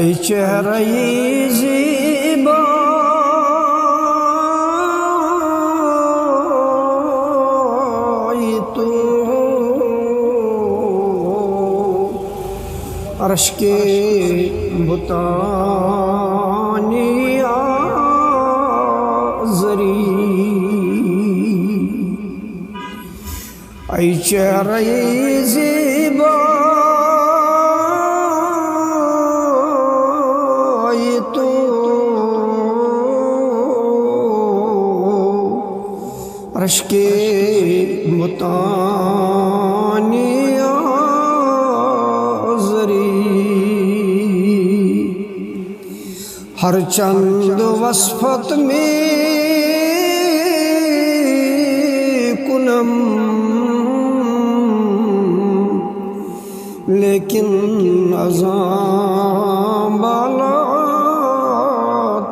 ای چهره زیبای تو عرش کے بتانی آزری ای چهره زیبای تو عرش کے بتانی آزری ہر چند وصفت میں کنم لیکن ازاں بالا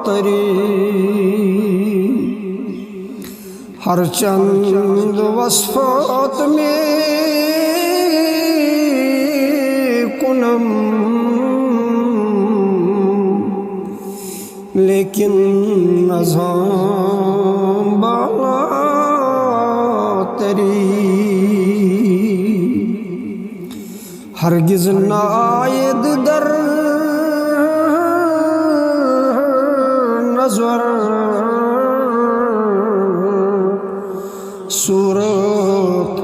تری ہر چند وصفات میں کنم لیکن ازاں بالا تری ہرگز ناید در نظر صورت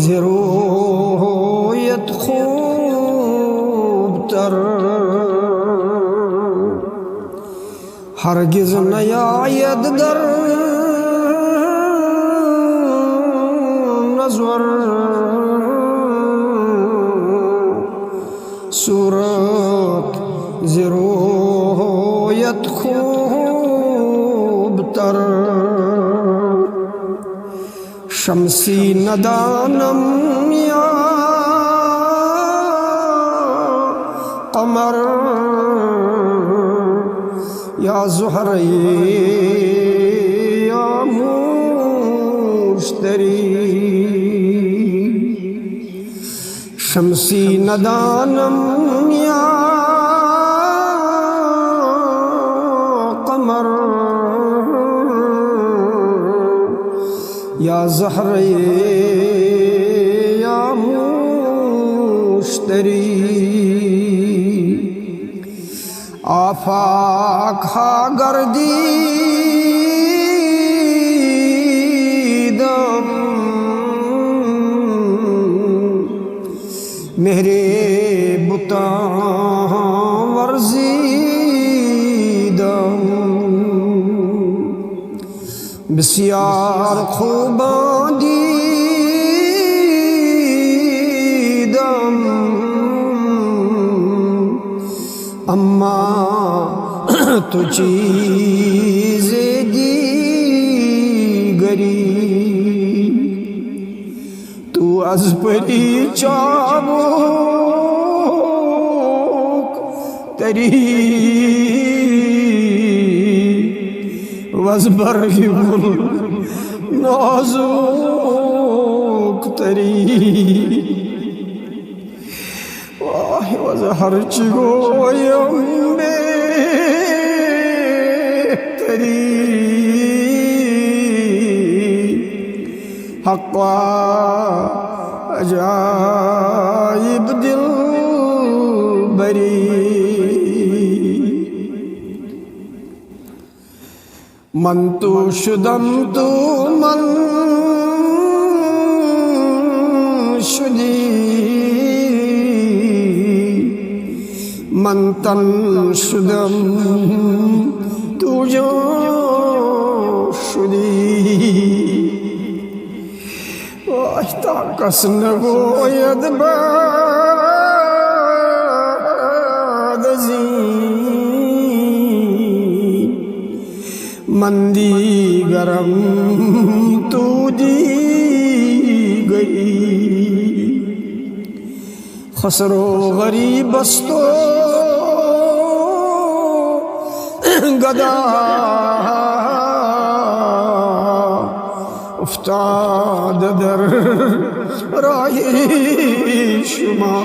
ضروریت خوب تر ہرگز نیاید در نظر صورت ضروریت خوب تر شمسی ندانم یا قمر یا زہرے یا مشتری شمسی ندانم یا قمر یا زہرے یا مشتری آفاق ہا گردیدم میرے بتاں ورزیدم بسیار خوباں دیدم اما تو چیز دیگری تو از پری چابک تری وز برگ نازک تری واہ وز ہر چگویم بہتری حقا عجائب دل بری من تو شدم تو من شدی من تن شدم تو جان شدی تا کس نگوید بعد ازین من دیگرم تو دی گئی خسر و غریب است و گدا افتاد در راه شما